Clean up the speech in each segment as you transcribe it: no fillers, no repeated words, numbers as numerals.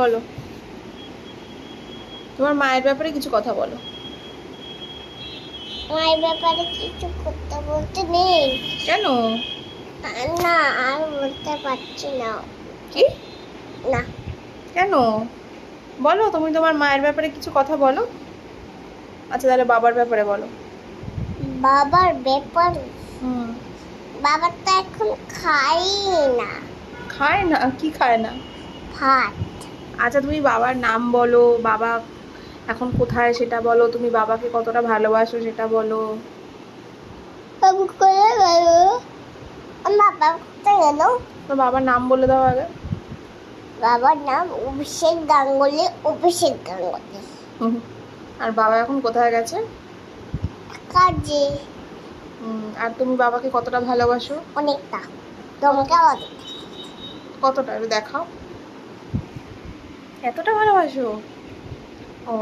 বলো, তোমার মায়ের ব্যাপারে কিছু কথা বলো। মায়ের ব্যাপারে কিছু করতে বলতে নেই। কেন? না, আর বলতে পারছি না। কি? না, কেন? বলো, তুমি তোমার মায়ের ব্যাপারে কিছু কথা বলো। আচ্ছা, তাহলে বাবার ব্যাপারে বলো। বাবার ব্যাপারে হুম। বাবা তো এখন খাই না খায় না? কি খায় না? ভাত। আচ্ছা, তুমি বাবার নাম বলো, বাবা এখন কোথায় সেটা বলো, তুমি বাবাকে কতটা ভালোবাসো সেটা বলো। বাবু করে গেল, বাবা কোথায় গেল? তোমার বাবার নাম বলে দাও আগে। বাবার নাম অভিষেক গাঙ্গুলি। অভিষেক গাঙ্গুলি। হুম। আর বাবা এখন কোথায় গেছে? কাজে। আর তুমি বাবাকে কতটা ভালোবাসো? অনেকটা। তোমাকে অনেক। কতটা একটু দেখাও। এতটা ভালোবাসো? ও।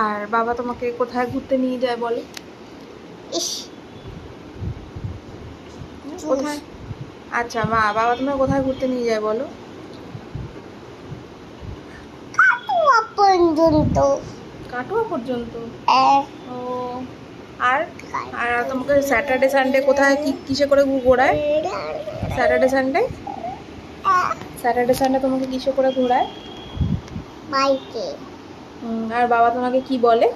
আর বাবা তোমাকে কোথায় ঘুরতে নিয়ে যায় বলো? ইস, কোথায়? আচ্ছা, বাবা তোমাকে কোথায় ঘুরতে নিয়ে যায় বলো? কাটুয়া পর্যন্ত। কাটোয়া পর্যন্ত? আহ, ও। আর আর তোমাকে স্যাটারডে সানডে কোথায় কিসে করে ঘোরায়? স্যাটারডে সানডে স্যাটারডে সানডে তোমাকে কিসে করে ঘোরায়? বাইকে। আর বাবা তোমাকে কি বলে?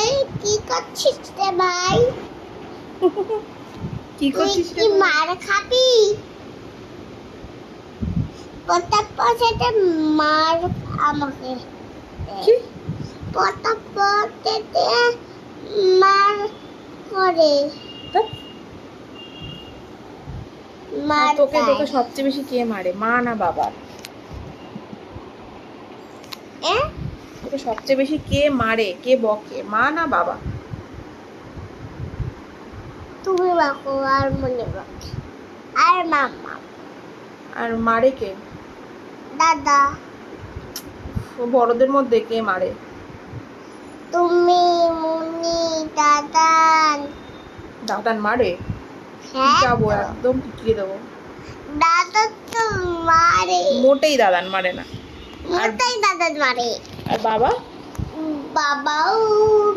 এই কি করছিস রে ভাই? কি তুই করছিস রে কি ভাই? মার খাবি? প্রতাপ পথেতে মার আমাকে কি? প্রতাপ পথেতে মার করে। তা? আর মার তোকে খায়। তোকে সবচেয়ে বেশি কে মারে, মা না বাবা? এ? তোকে সবচেয়ে বেশি কে মারে, কে বকে, মা না বাবা? তুমি বাকো আর মনে বাকি আর মামা। আর মারে কে? দাদা। বড়দের মধ্যে কে মারে? তুমি, মুনি, দাদান। দাদান মারে? হ্যাঁ যাবো, তো। একদম পিটিয়ে দেবো। দাদা তো মারে। মোটেই দাদান মারে না। মোটাই দাদা মারে। আর বাবা? বাবাও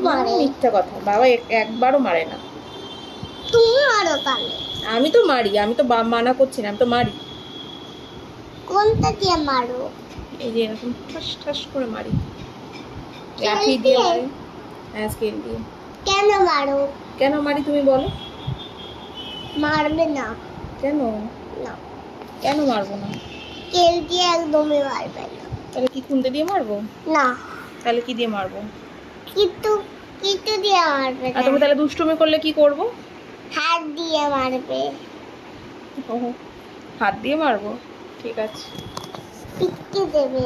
মারে। মিথ্যা কথা, বাবা একবারও মারে না। তুমি মারো তাহলে। আমি তো মারি, আমি তো মানা করছি না, আমি তো মারি। কোনটা দিয়ে মারো? এই যে এরকম ঠাস ঠাস করে মারি। স্কেল লাঠি দিয়ে দিয়ে? মারি। হ্যাঁ, স্কেল দিয়ে। কেন মারো? কেন মারি তুমি বলো? মারবে না। কেন? না, কেন মারবো না? স্কেল দিয়ে একদমই মারবে না। তাহলে কি খুন্তি দিয়ে মারবো? না, তাহলে কি দিয়ে মারবো? কিন্তু কিছু দিয়ে মারবে আর না। তুমি তাহলে দুষ্টুমি করলে কি করবো? হাত দিয়ে মারবে। ওহো, হাত দিয়ে মারবো? ঠিক আছে। পিটকে দেবে।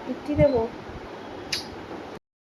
পিঠি দেবো?